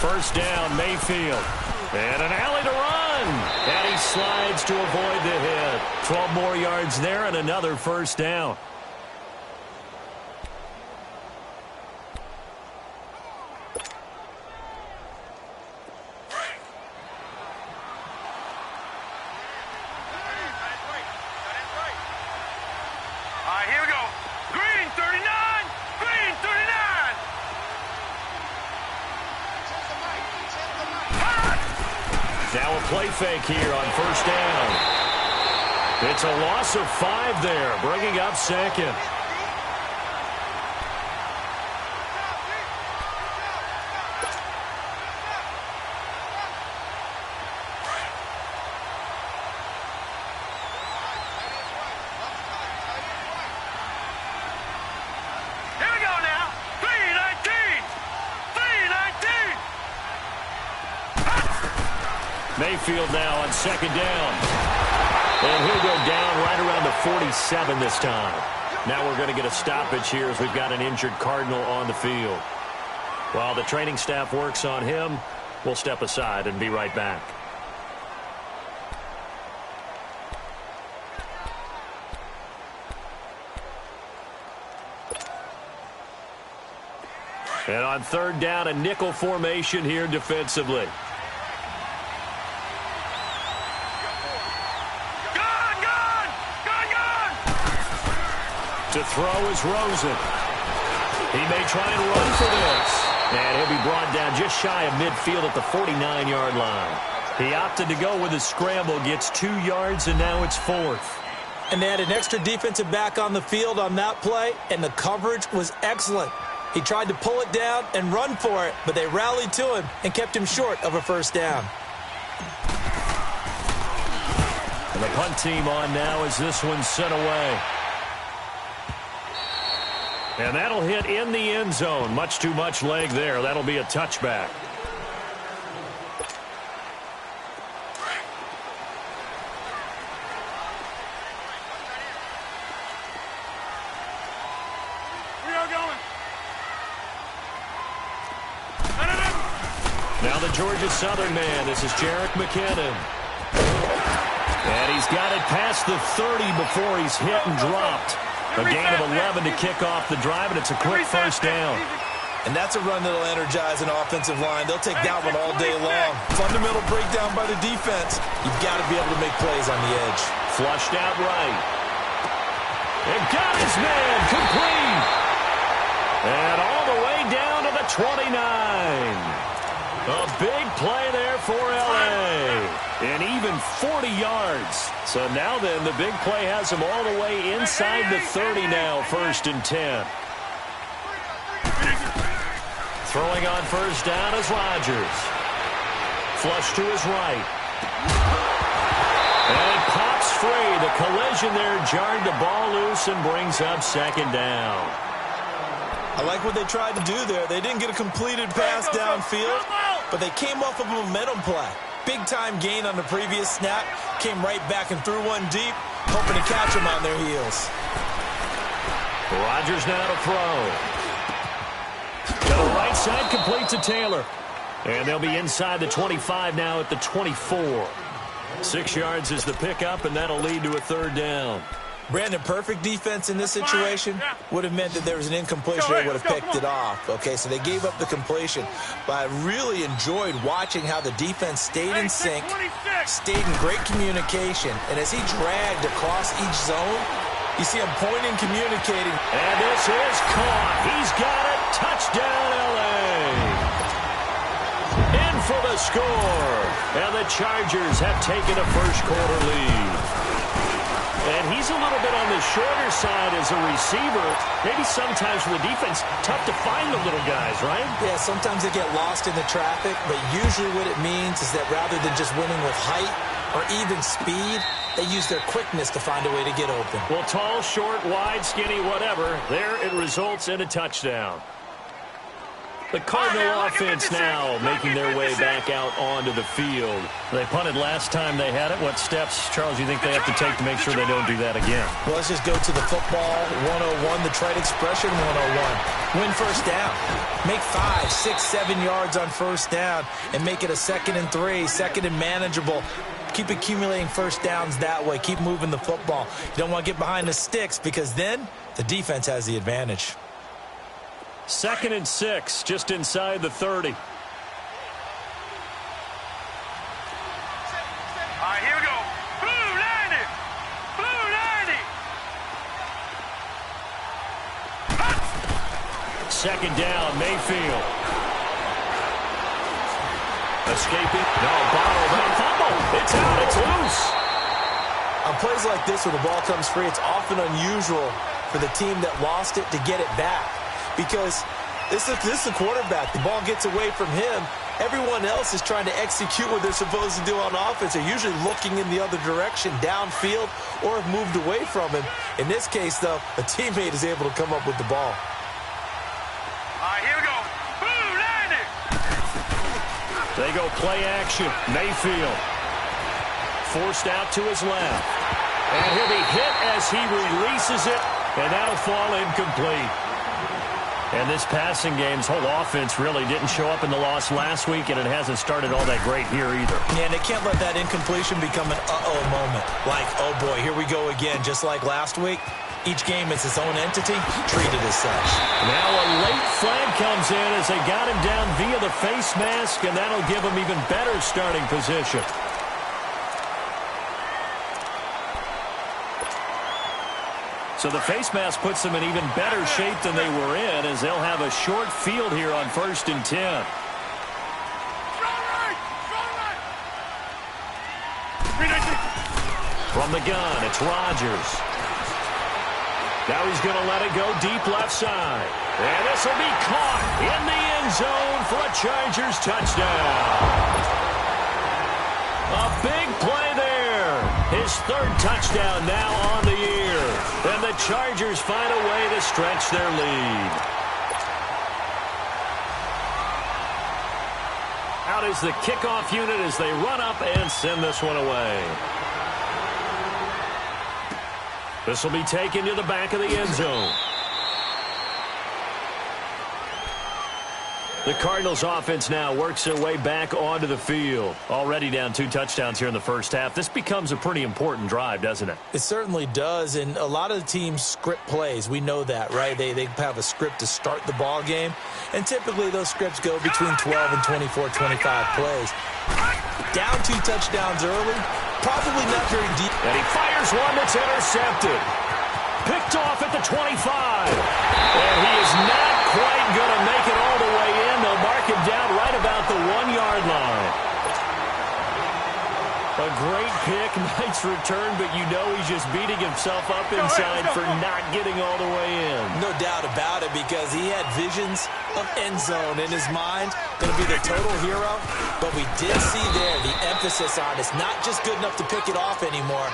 First down, Mayfield. And an alley to run. And he slides to avoid the hit. 12 more yards there and another first down. Here we go. Green 39. Green 39. Now a play fake here on first down. It's a loss of 5 there, bringing up second. Mayfield now on second down. And he'll go down right around the 47 this time. Now we're going to get a stoppage here as we've got an injured Cardinal on the field. While the training staff works on him, we'll step aside and be right back. And on third down, a nickel formation here defensively. To throw is Rosen. He may try and run for this. And he'll be brought down just shy of midfield at the 49-yard line. He opted to go with a scramble, gets 2 yards, and now it's 4th. And they had an extra defensive back on the field on that play, and the coverage was excellent. He tried to pull it down and run for it, but they rallied to him and kept him short of a first down. And the punt team on now as this one's sent away. And that'll hit in the end zone. Much too much leg there. That'll be a touchback. Now the Georgia Southern man. This is Jerick McKinnon. And he's got it past the 30 before he's hit and dropped. A gain of 11 to kick off the drive, and it's a quick first down. And that's a run that'll energize an offensive line. They'll take that one all day long. Fundamental breakdown by the defense. You've got to be able to make plays on the edge. Flushed out right. And got his man complete. And all the way down to the 29. A big play there for L.A. And even 40 yards. So now then, the big play has him all the way inside the 30 now, 1st and 10. Throwing on first down is Rodgers. Flush to his right. And it pops free. The collision there jarred the ball loose and brings up second down. I like what they tried to do there. They didn't get a completed pass downfield, but they came off of a momentum play. Big-time gain on the previous snap. Came right back and threw one deep, hoping to catch them on their heels. Rodgers now to throw. To the right side, complete to Taylor. And they'll be inside the 25 now at the 24. 6 yards is the pickup, and that'll lead to a third down. Brandon, perfect defense in this situation would have meant that there was an incompletion. They would have picked it off. Okay, so they gave up the completion. But I really enjoyed watching how the defense stayed in sync, stayed in great communication. And as he dragged across each zone, you see him pointing, communicating. And this is caught. He's got it. Touchdown, L.A. In for the score. And the Chargers have taken a first-quarter lead. And he's a little bit on the shorter side as a receiver. Maybe sometimes for the defense, tough to find the little guys, right? Yeah, sometimes they get lost in the traffic, but usually what it means is that rather than just winning with height or even speed, they use their quickness to find a way to get open. Well, tall, short, wide, skinny, whatever, there it results in a touchdown. The Cardinal offense now making their way back out onto the field. They punted last time they had it. What steps, Charles, do you think they have to take to make sure they don't do that again? Well, let's just go to the football 101, the trade expression 101. Win first down. Make 5, 6, 7 yards on first down and make it a 2nd and 3, 2nd and manageable. Keep accumulating first downs that way. Keep moving the football. You don't want to get behind the sticks because then the defense has the advantage. 2nd and 6, just inside the 30. All right, here we go. Blue 90. Blue 90. 2nd down, Mayfield. Escaping. No, bottle. That fumble. It's out. It's loose. On plays like this where the ball comes free, it's often unusual for the team that lost it to get it back. Because this is the quarterback. The ball gets away from him. Everyone else is trying to execute what they're supposed to do on offense. They're usually looking in the other direction, downfield, or have moved away from him. In this case, though, a teammate is able to come up with the ball. All right, here we go. Blue 90. They go play action. Mayfield forced out to his left. And he'll be hit as he releases it, and that'll fall incomplete. And this passing game's whole offense really didn't show up in the loss last week, and it hasn't started all that great here either. Yeah, and they can't let that incompletion become an uh-oh moment. Like, oh boy, here we go again, just like last week. Each game is its own entity, treated as such. Now a late flag comes in as they got him down via the face mask, and that'll give him even better starting position. So the face mask puts them in even better shape than they were in, as they'll have a short field here on 1st and 10. From the gun, it's Rodgers. Now he's going to let it go deep left side. And this will be caught in the end zone for a Chargers touchdown. A big play there. His 3rd touchdown now on the year. And the Chargers find a way to stretch their lead. Out is the kickoff unit as they run up and send this one away. This will be taken to the back of the end zone. The Cardinals offense now works their way back onto the field. Already down 2 touchdowns here in the first half. This becomes a pretty important drive, doesn't it? It certainly does, and a lot of the teams script plays. We know that, right? They have a script to start the ball game, and typically those scripts go between 12 and 24, 25 plays. Down 2 touchdowns early, probably not very deep. And he fires one that's intercepted. Picked off at the 25. And he is not quite going to make it all the way in. They'll mark him down right about the 1-yard line. A great pick, nice return, but you know he's just beating himself up inside for not getting all the way in. No doubt about it, because he had visions of end zone in his mind. Going to be the total hero. But we did see there the emphasis on it's not just good enough to pick it off anymore.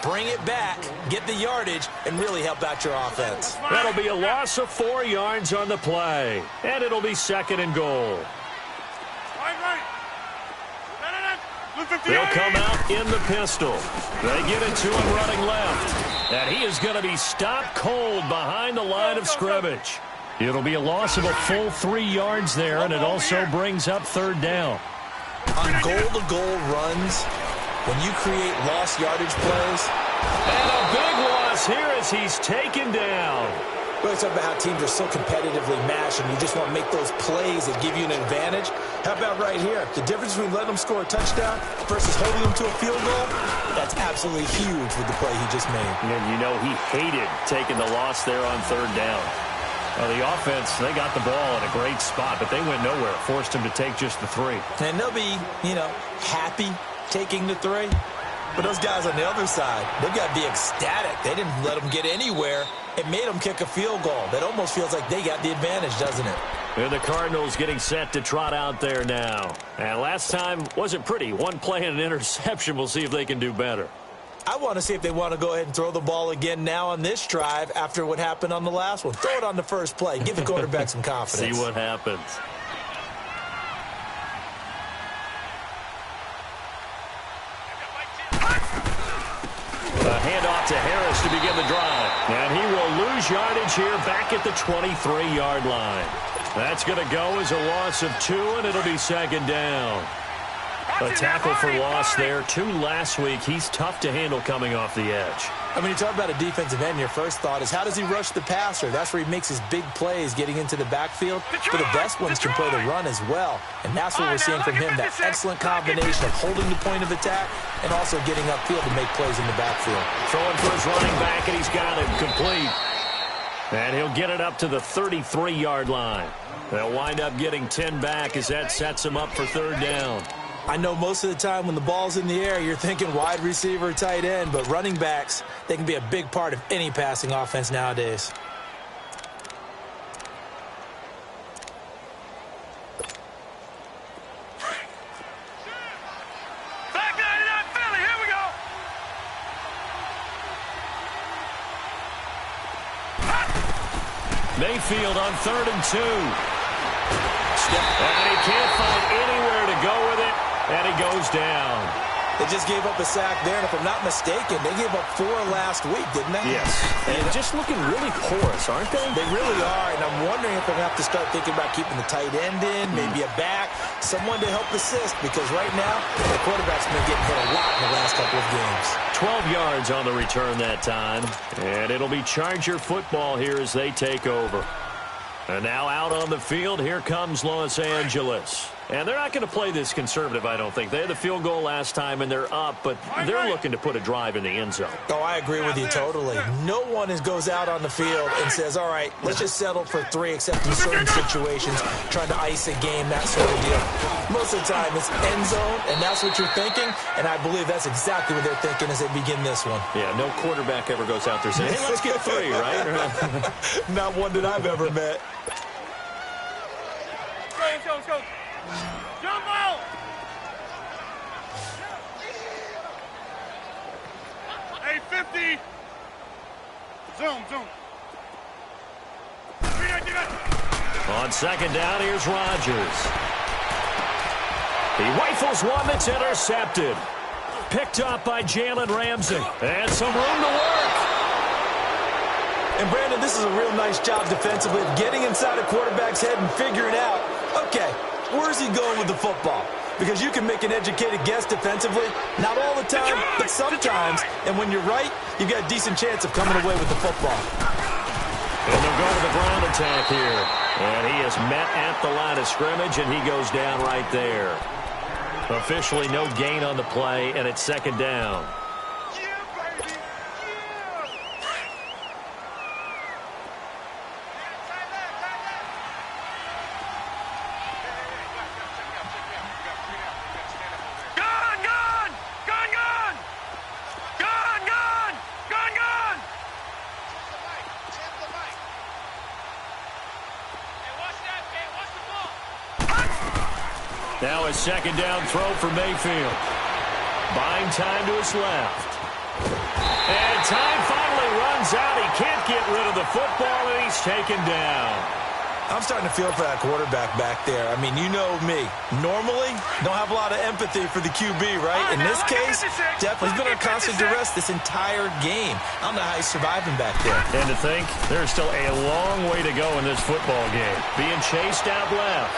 Bring it back, get the yardage, and really help out your offense. That'll be a loss of 4 yards on the play. And it'll be 2nd and goal. They'll come out in the pistol. They give it to him running left. And he is going to be stopped cold behind the line of scrimmage. It'll be a loss of a full 3 yards there, and it also brings up 3rd down. On goal-to-goal runs, when you create lost yardage plays. And a big loss here as he's taken down. We always talk about how teams are so competitively matched, and you just want to make those plays that give you an advantage. How about right here? The difference between letting them score a touchdown versus holding them to a field goal, that's absolutely huge with the play he just made. And you know he hated taking the loss there on 3rd down. Well, the offense, they got the ball in a great spot, but they went nowhere. Forced him to take just the 3. And they'll be, happy taking the 3. But those guys on the other side, they've got to be ecstatic. They didn't let them get anywhere. It made them kick a field goal. That almost feels like they got the advantage, doesn't it? And the Cardinals getting set to trot out there now. And last time wasn't pretty. 1 play and an interception. We'll see if they can do better. I want to see if they want to go ahead and throw the ball again now on this drive after what happened on the last one. Throw it on the first play. Give the quarterback some confidence. See what happens. A handoff to Harris to begin the drive. And he will lose yardage here back at the 23-yard line. That's going to go as a loss of 2, and it'll be second down. A tackle for loss there. 2 last week. He's tough to handle coming off the edge. I mean, you talk about a defensive end, your first thought is how does he rush the passer? That's where he makes his big plays getting into the backfield. But the best ones can play the run as well. And that's what we're seeing from him, that excellent combination of holding the point of attack and also getting upfield to make plays in the backfield. Throwing for his running back, and he's got it complete. And he'll get it up to the 33-yard line. They'll wind up getting 10 back as that sets him up for third down. I know most of the time when the ball's in the air, you're thinking wide receiver, tight end, but running backs, they can be a big part of any passing offense nowadays. Back 99 Philly, here we go. Mayfield on 3rd and 2. And he can't find anywhere to go with it. And he goes down. They just gave up a sack there, and if I'm not mistaken, they gave up 4 last week, didn't they? Yes. And just looking really porous, aren't they? They really are, and I'm wondering if they're going to have to start thinking about keeping the tight end in, maybe a back, someone to help assist, because right now, the quarterback's been getting hit a lot in the last couple of games. 12 yards on the return that time. And it'll be Charger football here as they take over. And now out on the field, here comes Los Angeles. And they're not going to play this conservative, I don't think. They had the field goal last time, and they're up, but they're looking to put a drive in the end zone. Oh, I agree with you totally. No one goes out on the field and says, all right, let's just settle for 3, except in certain situations, trying to ice a game, that sort of deal. Most of the time, it's end zone, and that's what you're thinking, and I believe that's exactly what they're thinking as they begin this one. Yeah, no quarterback ever goes out there saying, hey, let's get 3, right? Not one that I've ever met. Let's go. Jump out! Hey, 50! Zoom. On second down, here's Rodgers. He rifles one that's intercepted. Picked up by Jalen Ramsey. And some room to work. And, Brandon, this is a real nice job defensively of getting inside a quarterback's head and figuring out, okay, where's he going with the football? Because you can make an educated guess defensively. Not all the time, but sometimes. And when you're right, you've got a decent chance of coming away with the football. And they'll go to the ground attack here. And he is met at the line of scrimmage, and he goes down right there. Officially no gain on the play, and it's second down. Now a second down throw for Mayfield. Buying time to his left. And time finally runs out. He can't get rid of the football, and he's taken down. I'm starting to feel for that quarterback back there. I mean, you know me. Normally, don't have a lot of empathy for the QB, right? In this case, definitely he's been on constant duress this entire game. I don't know how he's surviving back there. And to think, there's still a long way to go in this football game. Being chased out left.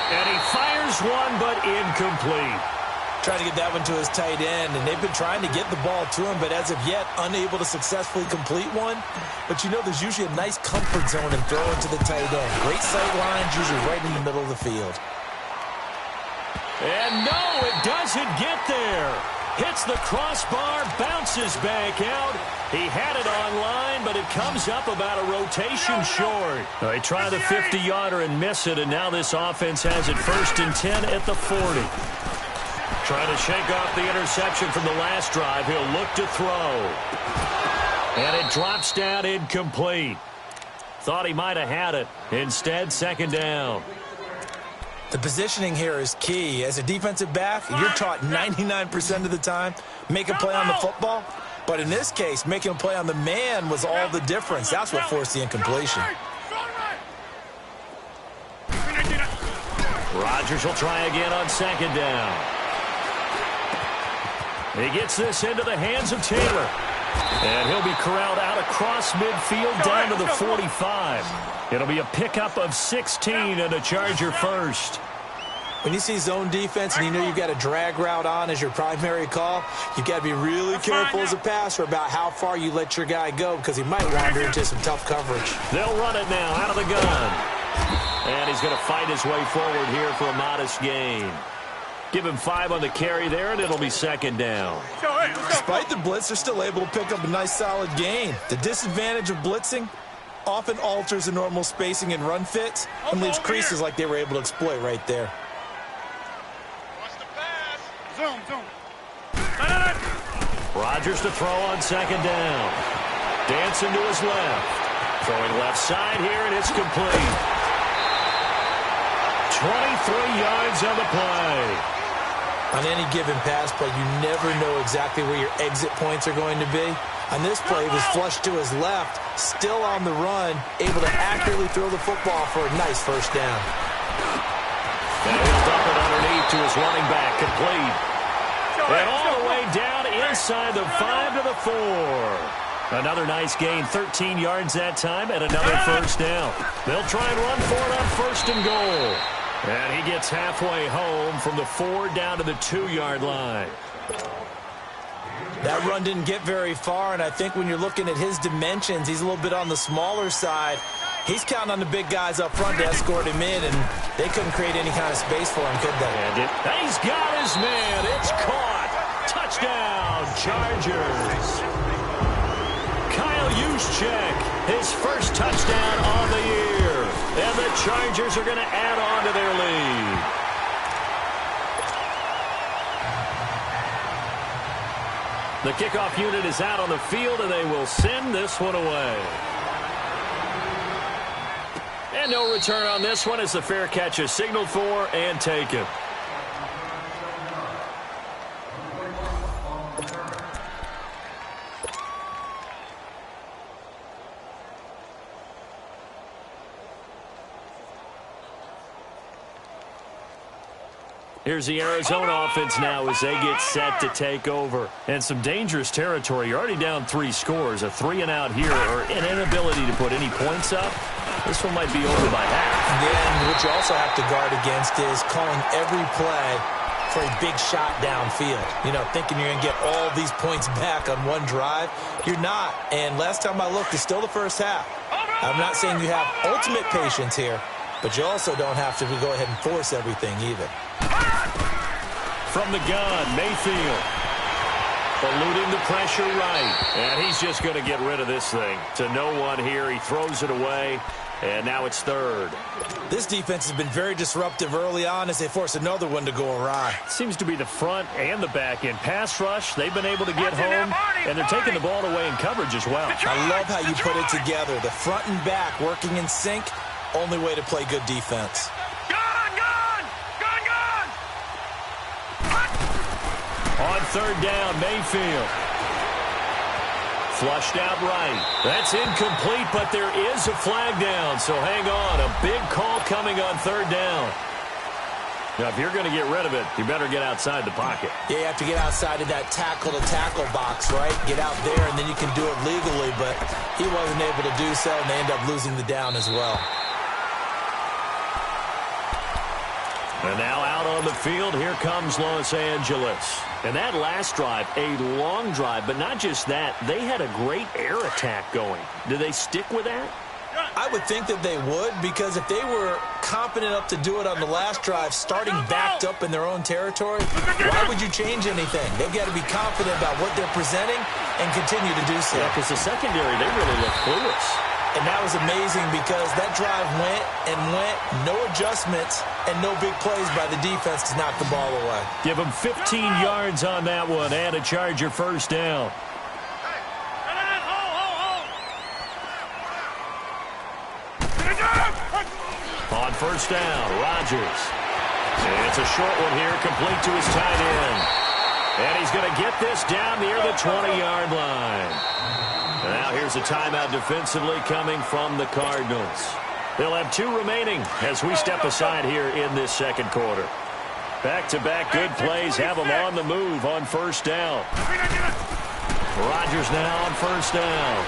And he fires one, but incomplete. Trying to get that one to his tight end, and they've been trying to get the ball to him, but as of yet, unable to successfully complete one. But you know there's usually a nice comfort zone in throwing to the tight end. Great sight lines, usually right in the middle of the field. And no, it doesn't get there. Hits the crossbar, bounces back out. He had it online, but it comes up about a rotation short. They try the 50-yarder and miss it, and now this offense has it 1st and 10 at the 40. Trying to shake off the interception from the last drive. He'll look to throw. And it drops down incomplete. Thought he might have had it. Instead, second down. The positioning here is key. As a defensive back, you're taught 99% of the time, make a play on the football. But in this case, making a play on the man was all the difference. That's what forced the incompletion. Rodgers will try again on second down. He gets this into the hands of Taylor. And he'll be corralled out across midfield down to the 45. It'll be a pickup of 16 and a Charger first. When you see zone defense and you know you've got a drag route on as your primary call, you've got to be really careful as a passer about how far you let your guy go because he might wander into some tough coverage. They'll run it now out of the gun. And he's going to fight his way forward here for a modest gain. Give him 5 on the carry there, and it'll be second down. Despite the blitz, they're still able to pick up a nice, solid gain. The disadvantage of blitzing often alters the normal spacing and run fits and leaves creases like they were able to exploit right there. Zoom. Rodgers to throw on second down. Dancing to his left. Throwing left side here, and it's complete. 23 yards on the play. On any given pass play, you never know exactly where your exit points are going to be. On this play, he was flushed to his left, still on the run, able to accurately throw the football for a nice first down. And he'll dump it underneath to his running back, complete. And all the way down inside the 5 to the 4. Another nice gain, 13 yards that time, and another first down. They'll try and run for it on first and goal. And he gets halfway home from the 4 down to the 2-yard line. That run didn't get very far, and I think when you're looking at his dimensions, he's a little bit on the smaller side. He's counting on the big guys up front to escort him in, and they couldn't create any kind of space for him, could they? And he's got his man. It's caught. Touchdown, Chargers. Kyle Juszczyk, his first touchdown on the year. And the Chargers are going to add on to their lead. The kickoff unit is out on the field, and they will send this one away. And no return on this one as the fair catch is signaled for and taken. Here's the Arizona offense now as they get set to take over. And some dangerous territory. You're already down 3 scores. A 3-and-out here or an inability to put any points up. This one might be over by half. Again, what you also have to guard against is calling every play for a big shot downfield. You know, thinking you're going to get all these points back on one drive. You're not. And last time I looked, it's still the first half. I'm not saying you have ultimate patience here, but you also don't have to go ahead and force everything either. From the gun, Mayfield. Eluding the pressure right. And he's just going to get rid of this thing. To no one here. He throws it away. And now it's third. This defense has been very disruptive early on as they force another one to go awry. Seems to be the front and the back end. Pass rush, they've been able to get home. And they're taking the ball away in coverage as well. I love how you put it together. The front and back working in sync. Only way to play good defense. On third down, Mayfield. Flushed out right. That's incomplete, but there is a flag down, so hang on. A big call coming on third down. Now, if you're going to get rid of it, you better get outside the pocket. Yeah, you have to get outside of that tackle-to-tackle box, right? Get out there, and then you can do it legally, but he wasn't able to do so, and they end up losing the down as well. And now out on the field, here comes Los Angeles. And that last drive, a long drive, but not just that. They had a great air attack going. Do they stick with that? I would think that they would, because if they were competent enough to do it on the last drive, starting backed up in their own territory, why would you change anything? They've got to be confident about what they're presenting and continue to do so. Yeah, because the secondary, they really look clueless. And that was amazing because that drive went and went, no adjustments, and no big plays by the defense to knock the ball away. Give them 15 yards on that one and a Charger first down. On first down, Rodgers. And it's a short one here, complete to his tight end. And he's going to get this down near the 20-yard line. And now here's a timeout defensively coming from the Cardinals. They'll have 2 remaining as we step aside here in this second quarter. Back-to-back good plays have them on the move on first down. Rodgers now on first down.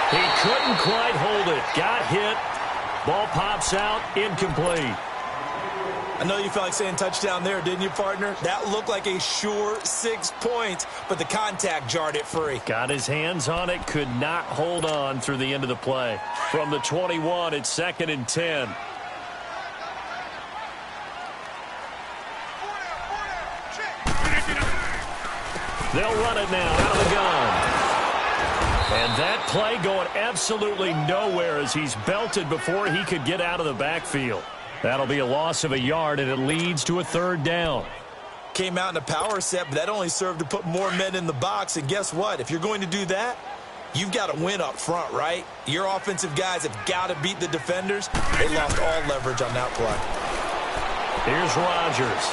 He couldn't quite hold it. Got hit. Ball pops out. Incomplete. I know you felt like saying touchdown there, didn't you, partner? That looked like a sure 6 points, but the contact jarred it free. Got his hands on it. Could not hold on through the end of the play. From the 21, it's 2nd and 10. They'll run it now out of the gun. And that play going absolutely nowhere as he's belted before he could get out of the backfield. That'll be a loss of a yard, and it leads to a 3rd down. Came out in a power set, but that only served to put more men in the box. And guess what? If you're going to do that, you've got to win up front, right? Your offensive guys have got to beat the defenders. They lost all leverage on that play. Here's Rodgers.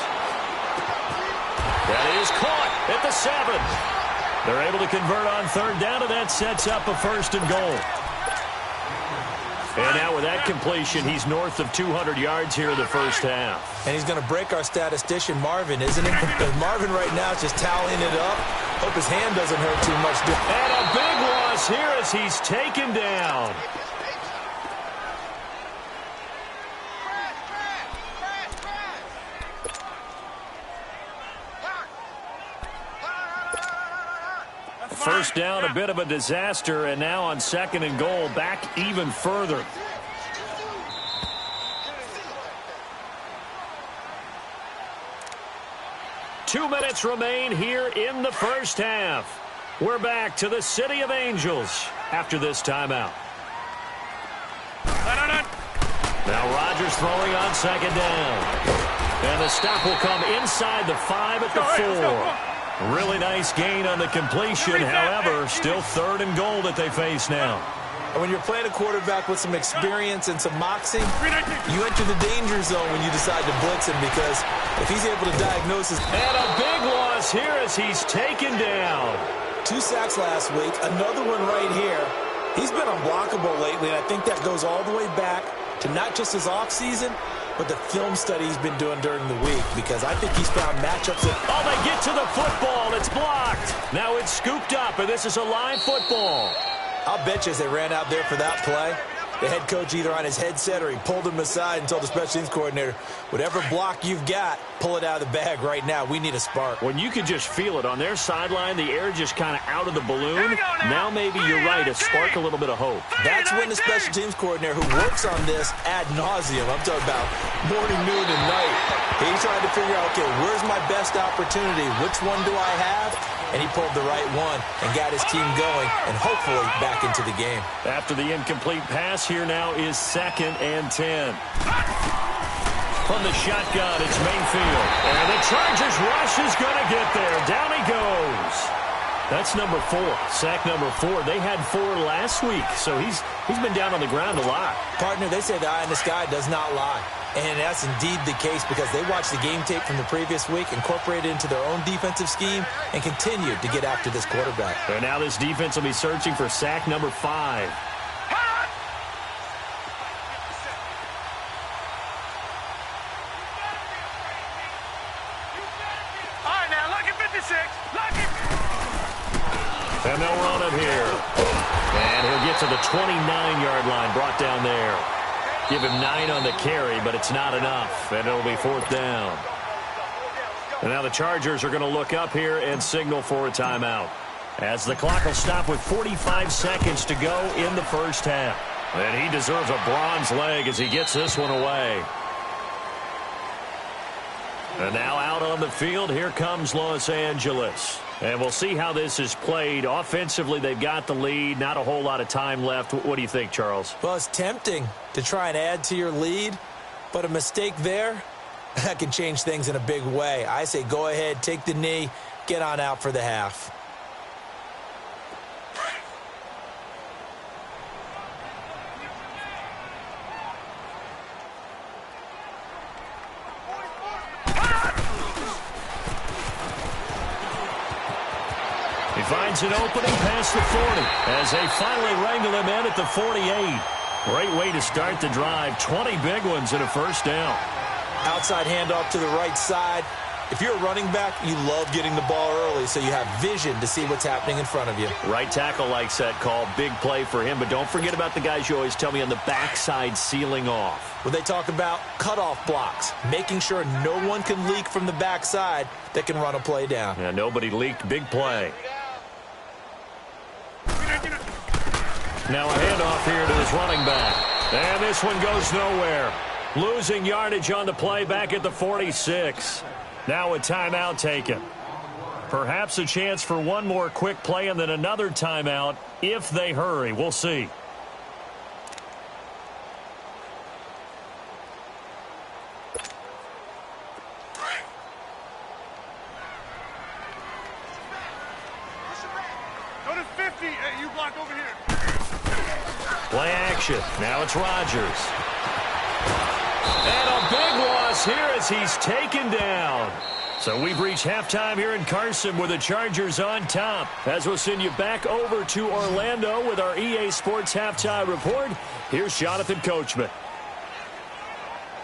That is caught at the 7. They're able to convert on 3rd down, and that sets up a 1st and goal. And now with that completion, he's north of 200 yards here in the first half. And he's going to break our statistician, Marvin, isn't he? Because Marvin right now is just tallying it up. Hope his hand doesn't hurt too much. And a big loss here as he's taken down. First down, a bit of a disaster, and now on 2nd and goal, back even further. Two minutes remain here in the first half. We're back to the City of Angels after this timeout. Now Rodgers throwing on 2nd down. And the stop will come inside the 5 at the 4. Really nice gain on the completion. However, still 3rd and goal that they face now. When you're playing a quarterback with some experience and some moxie, you enter the danger zone when you decide to blitz him, because if he's able to diagnose his... And a big loss here as he's taken down. 2 sacks last week, another one right here. He's been unblockable lately, and I think that goes all the way back to not just his offseason, but the film study he's been doing during the week, because I think he's found matchups that... Oh, they get to the football. It's blocked. Now it's scooped up, and this is a live football. I'll bet you as they ran out there for that play, the head coach either on his headset or he pulled him aside and told the special teams coordinator, whatever block you've got, pull it out of the bag right now. We need a spark. When you can just feel it on their sideline, the air just kind of out of the balloon. Now maybe you're right, a spark, a little bit of hope. That's when the special teams coordinator who works on this ad nauseum, I'm talking about morning, noon, and night, he's trying to figure out, okay, where's my best opportunity? Which one do I have? And he pulled the right one and got his team going and hopefully back into the game. After the incomplete pass, here now is 2nd and 10. From the shotgun, it's Mayfield. And the Chargers rush is going to get there. Down he goes. That's number 4. Sack number 4. They had 4 last week, so he's been down on the ground a lot. Partner, they say the eye in the sky does not lie. And that's indeed the case, because they watched the game tape from the previous week, incorporated it into their own defensive scheme, and continued to get after this quarterback. And now this defense will be searching for sack number 5. All right, now, look at 56. Look at... And they'll run it here. And he'll get to the 29-yard line, brought down there. Give him 9 on the carry, but it's not enough, and it'll be 4th down. And now the Chargers are going to look up here and signal for a timeout, as the clock will stop with 45 seconds to go in the first half. And he deserves a bronze leg as he gets this one away. And now out on the field, here comes Los Angeles. And we'll see how this is played. Offensively, they've got the lead. Not a whole lot of time left. What do you think, Charles? Well, it's tempting to try and add to your lead, but a mistake there, that can change things in a big way. I say go ahead, take the knee, get on out for the half. finds an opening past the 40 as they finally wrangle him in at the 48. Great way to start the drive. 20 big ones and a first down. Outside handoff to the right side. If you're a running back, you love getting the ball early so you have vision to see what's happening in front of you. Right tackle likes that call. Big play for him, but don't forget about the guys you always tell me on the backside sealing off. When they talk about cutoff blocks, making sure no one can leak from the backside that can run a play down. Yeah, nobody leaked. Big play. Now a handoff here to his running back. And this one goes nowhere. Losing yardage on the play back at the 46. Now a timeout taken. Perhaps a chance for one more quick play and then another timeout if they hurry. We'll see. Go to 50. Hey, you block over here. Play action. Now it's Rodgers. And a big loss here as he's taken down. So we've reached halftime here in Carson with the Chargers on top. As we'll send you back over to Orlando with our EA Sports Halftime Report, here's Jonathan Coachman.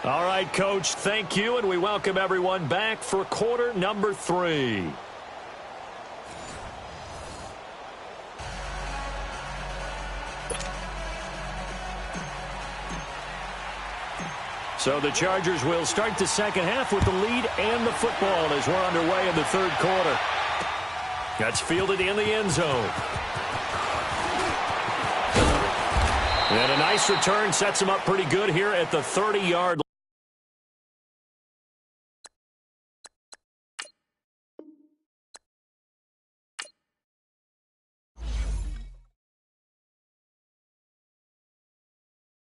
All right, Coach, thank you, and we welcome everyone back for quarter number 3. So the Chargers will start the second half with the lead and the football as we're underway in the third quarter. That's fielded in the end zone. And a nice return sets him up pretty good here at the 30-yard line.